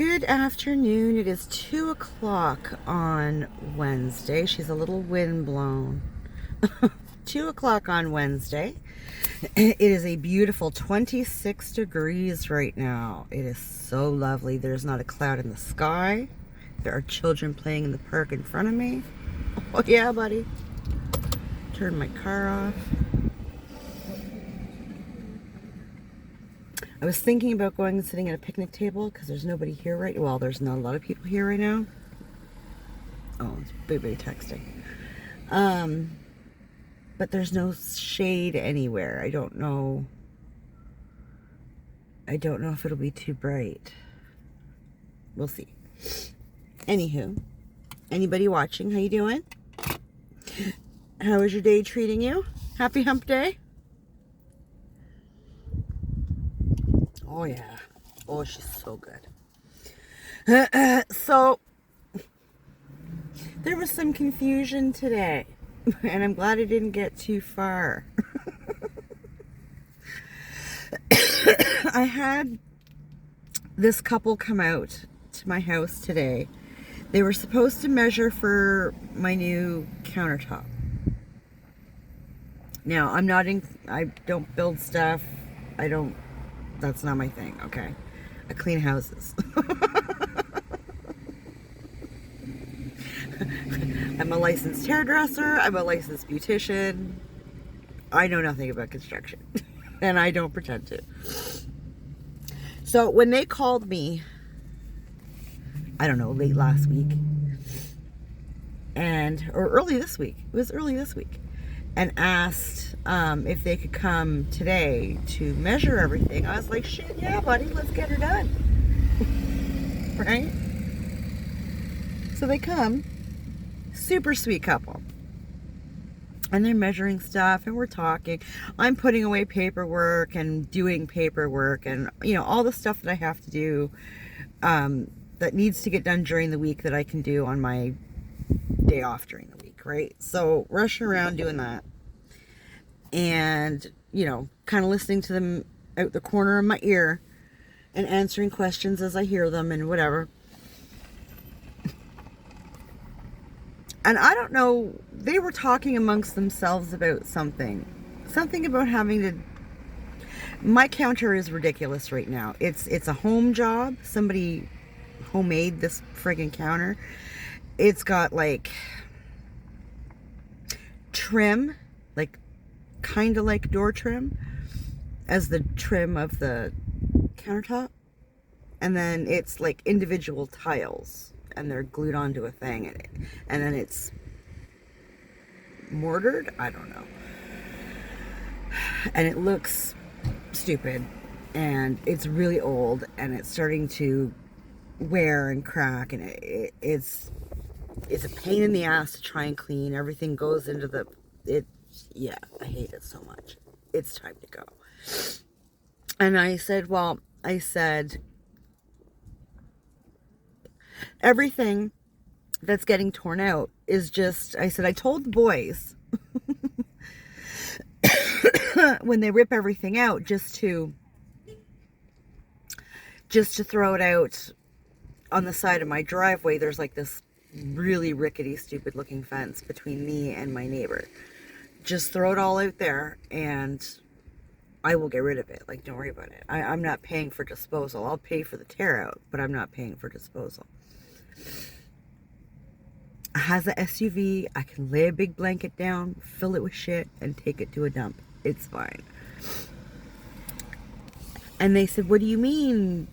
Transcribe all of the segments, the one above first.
Good afternoon. It is 2 o'clock on Wednesday. She's a little windblown. 2 o'clock on Wednesday. It is a beautiful 26 degrees right now. It is so lovely. There's not a cloud in the sky. There are children playing in the park in front of me. Oh yeah, buddy. Turn my car off. I was thinking about going and sitting at a picnic table because there's nobody here right now. Well, there's not a lot of people here right now. Oh, it's baby texting. But there's no shade anywhere. I don't know if it'll be too bright. We'll see. Anywho, anybody watching, how you doing? How is your day treating you? Happy hump day? Oh yeah. Oh, she's so good. So, there was some confusion today. And I'm glad I didn't get too far. I had this couple come out to my house today. They were supposed to measure for my new countertop. Now, I don't build stuff. That's not my thing, okay? I clean houses. I'm a licensed hairdresser. I'm a licensed beautician. I know nothing about construction. And I don't pretend to. So when they called me, I don't know, late last week, or early this week. It was early this week. And asked if they could come today to measure everything. I was like, shit, yeah, buddy, let's get her done. Right? So they come, super sweet couple. And they're measuring stuff and we're talking. I'm putting away paperwork and doing paperwork and, all the stuff that I have to do that needs to get done during the week that I can do on my day off during the week, right? So rushing around doing that and, kind of listening to them out the corner of my ear and answering questions as I hear them and whatever. And I don't know, they were talking amongst themselves about something about having to, my counter is ridiculous right now. It's a home job. Somebody homemade this friggin' counter. It's got like trim, like kind of like door trim as the trim of the countertop. And then it's like individual tiles and they're glued onto a thing in it. And then it's mortared. I don't know. And it looks stupid and it's really old and it's starting to wear and crack and it's a pain in the ass to try and clean. Everything goes into yeah, I hate it so much. It's time to go. And I said, everything that's getting torn out is just, I said, I told the boys when they rip everything out just to throw it out on the side of my driveway. There's like this really rickety, stupid looking fence between me and my neighbor. Just throw it all out there and I will get rid of it. Like, don't worry about it. I'm not paying for disposal. I'll pay for the tear out, but I'm not paying for disposal. It has a SUV. I can lay a big blanket down, fill it with shit, and take it to a dump. It's fine. And they said, what do you mean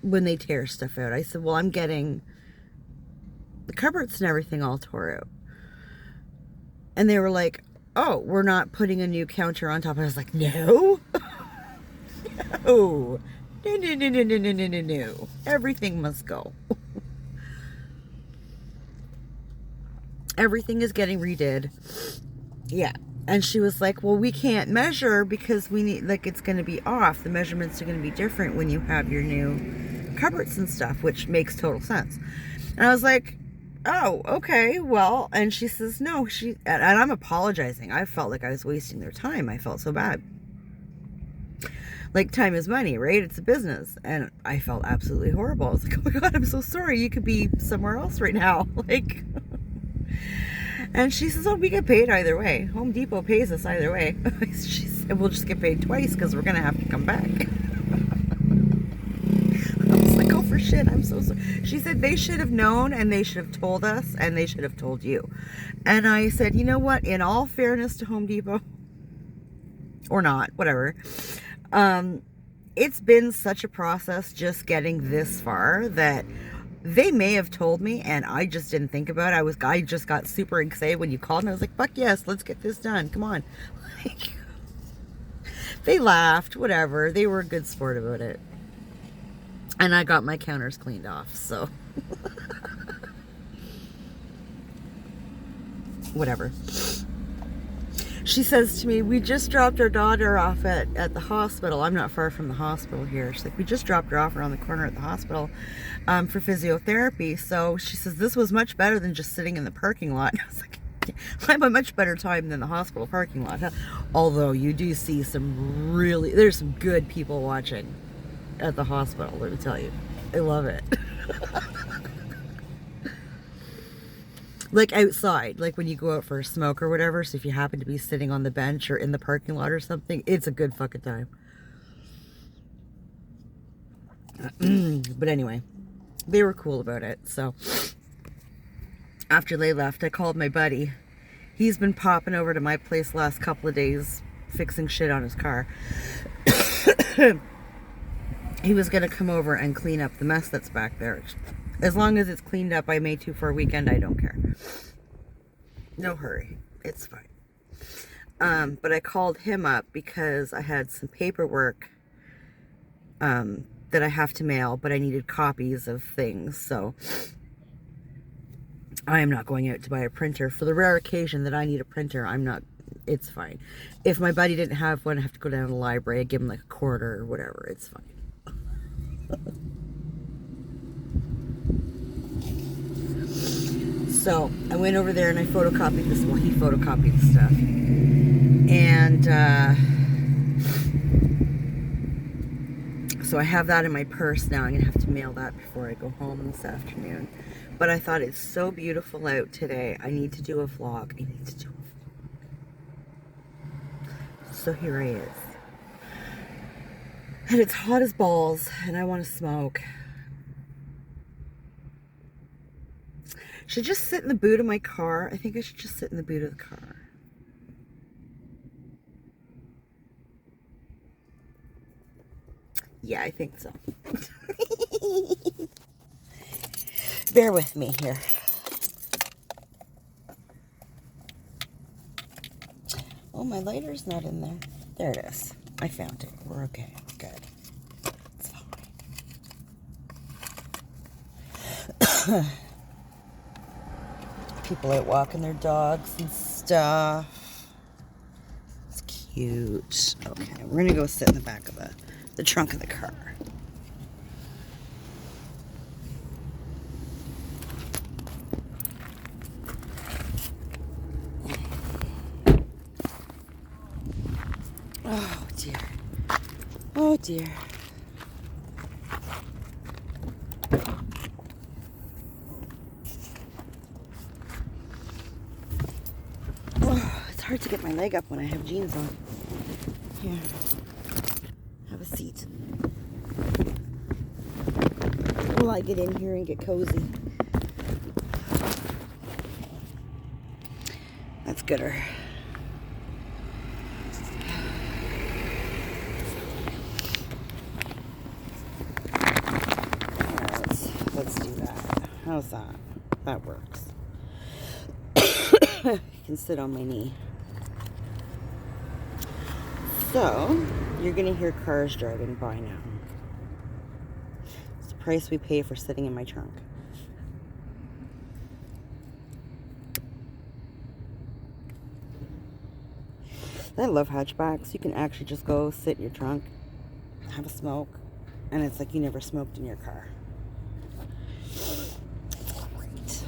when they tear stuff out? I said, well, I'm getting the cupboards and everything all tore out. And they were like, oh, we're not putting a new counter on top. I was like, no. No. No. Everything must go. Everything is getting redid. Yeah. And she was like, well, we can't measure because we need, like, it's going to be off. The measurements are going to be different when you have your new cupboards and stuff, which makes total sense. And I was like, oh, okay, well, and she says, no, and I'm apologizing. I felt like I was wasting their time. I felt so bad. Like, time is money, right? It's a business. And I felt absolutely horrible. I was like, oh my God, I'm so sorry. You could be somewhere else right now. Like, and she says, oh, we get paid either way. Home Depot pays us either way. She said, we'll just get paid twice because we're going to have to come back. I was like, oh, for shit, I'm so sorry. She said, they should have known and they should have told us and they should have told you. And I said, you know what? In all fairness to Home Depot, or not, whatever. It's been such a process just getting this far that they may have told me and I just didn't think about it. I just got super excited when you called and I was like, fuck yes, let's get this done. Come on. Like, they laughed, whatever. They were a good sport about it. And I got my counters cleaned off, so whatever. She says to me, we just dropped our daughter off at the hospital. I'm not far from the hospital here. She's like, we just dropped her off around the corner at the hospital for physiotherapy. So she says, this was much better than just sitting in the parking lot. I was like, I have a much better time than the hospital parking lot. Huh? Although you do see there's some good people watching at the hospital, let me tell you. I love it. Like outside, like when you go out for a smoke or whatever, so if you happen to be sitting on the bench or in the parking lot or something, it's a good fucking time. But anyway, they were cool about it. So after they left, I called my buddy. He's been popping over to my place last couple of days fixing shit on his car. He was going to come over and clean up the mess that's back there. As long as it's cleaned up by May 2 for a weekend, I don't care. No hurry. It's fine. But I called him up because I had some paperwork that I have to mail, but I needed copies of things. So I am not going out to buy a printer. For the rare occasion that I need a printer, it's fine. If my buddy didn't have one, I have to go down to the library. I give him like a quarter or whatever. It's fine. So I went over there and I photocopied this. Well, he photocopied the stuff. And so I have that in my purse now. I'm going to have to mail that before I go home this afternoon. But I thought it's so beautiful out today. I need to do a vlog. So here he is. And it's hot as balls and I want to smoke. Should I just sit in the boot of my car? I think I should just sit in the boot of the car. Yeah, I think so. Bear with me here. Oh, my lighter's not in there. There it is. I found it. We're okay. Good. It's fine. People out walking their dogs and stuff. It's cute. Okay, we're gonna go sit in the back of the trunk of the car. Oh dear. Oh dear. It's hard to get my leg up when I have jeans on. Here, have a seat. While I get in here and get cozy. That's gooder. Let's do that. How's that? That works. You can sit on my knee. So, you're going to hear cars driving by now. It's the price we pay for sitting in my trunk. I love hatchbacks. You can actually just go sit in your trunk, have a smoke, and it's like you never smoked in your car. It's great.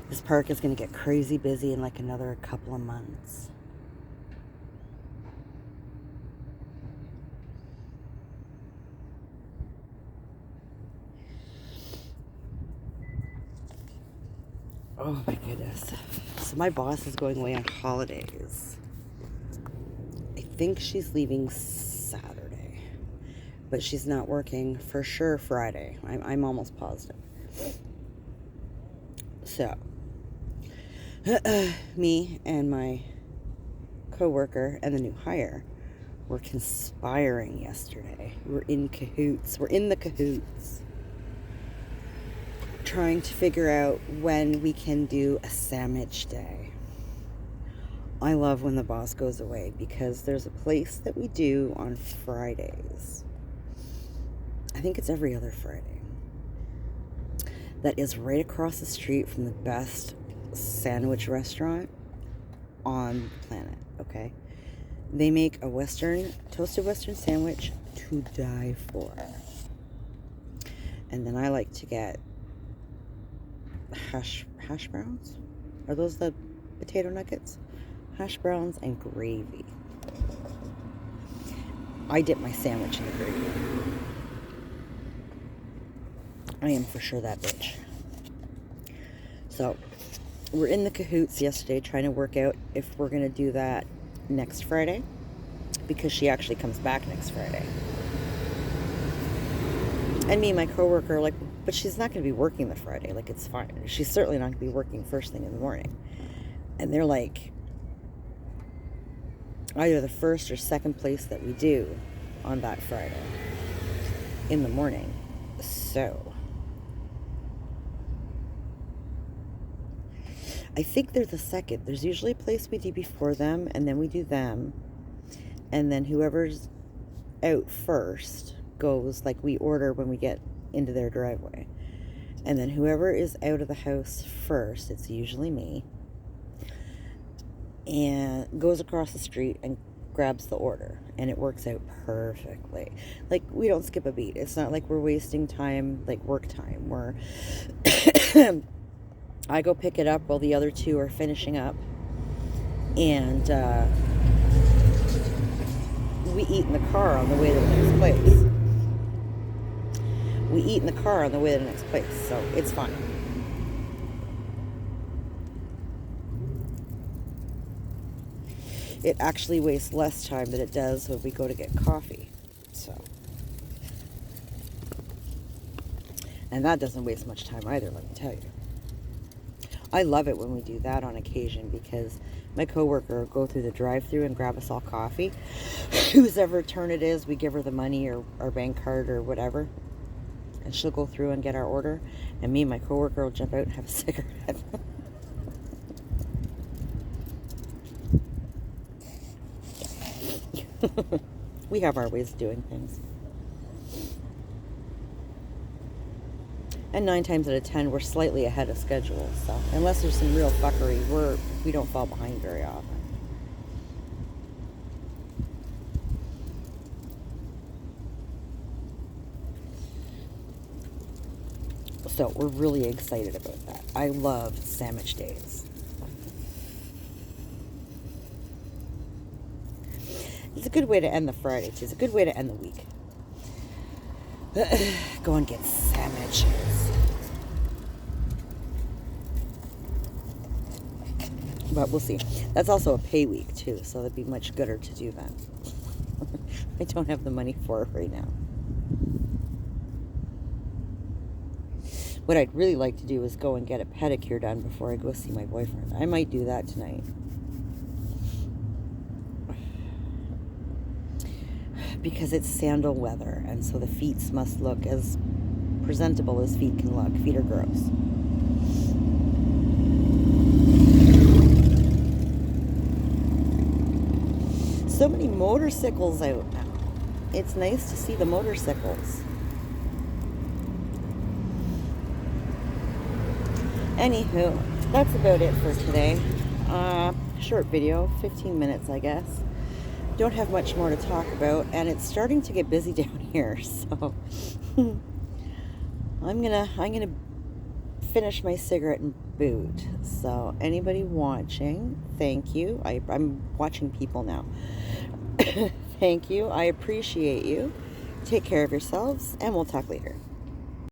This park is going to get crazy busy in like another couple of months. Oh my goodness. So my boss is going away on holidays. I think she's leaving Saturday, but she's not working for sure Friday. I'm almost positive. So, me and my coworker and the new hire were conspiring yesterday. We're in cahoots. We're in the cahoots, trying to figure out when we can do a sandwich day. I love when the boss goes away because there's a place that we do on Fridays. I think it's every other Friday. That is right across the street from the best sandwich restaurant on the planet, okay? They make a toasted Western sandwich to die for. And then I like to get hash browns. Are those the potato nuggets? Hash browns and gravy. I dip my sandwich in the gravy. I am for sure that bitch. So, we're in the cahoots yesterday trying to work out if we're going to do that next Friday, because she actually comes back next Friday. And me and my coworker are like, but she's not going to be working the Friday. Like, it's fine. She's certainly not going to be working first thing in the morning. And they're like, either the first or second place that we do on that Friday in the morning. So, I think they're the second. There's usually a place we do before them, and then we do them. And then whoever's out first goes, like, we order when we get into their driveway. And then whoever is out of the house first, it's usually me, and goes across the street and grabs the order. And it works out perfectly. Like, we don't skip a beat. It's not like we're wasting time, like work time. We're I go pick it up while the other two are finishing up. And we eat in the car on the way to the next place. We eat in the car on the way to the next place, so it's fine. It actually wastes less time than it does when we go to get coffee. So, and that doesn't waste much time either, let me tell you. I love it when we do that on occasion, because my coworker will go through the drive-thru and grab us all coffee. Whoever turn it is, we give her the money or our bank card or whatever, and she'll go through and get our order, and me and my coworker will jump out and have a cigarette. We have our ways of doing things. And 9 times out of 10, we're slightly ahead of schedule. So, unless there's some real fuckery, we don't fall behind very often. So, we're really excited about that. I love sandwich days. It's a good way to end the Friday. It's a good way to end the week. Go and get sandwiches. But we'll see. That's also a pay week too, so that'd be much gooder to do that. I don't have the money for it right now. What I'd really like to do is go and get a pedicure done before I go see my boyfriend. I might do that tonight. Because it's sandal weather, and so the feet must look as presentable as feet can look. Feet are gross. So many motorcycles out now. It's nice to see the motorcycles. Anywho, that's about it for today. Short video, 15 minutes, I guess. Don't have much more to talk about, and it's starting to get busy down here, so I'm gonna finish my cigarette and boot. So anybody watching, thank you. I'm watching people now. Thank you. I appreciate you. Take care of yourselves, and we'll talk later.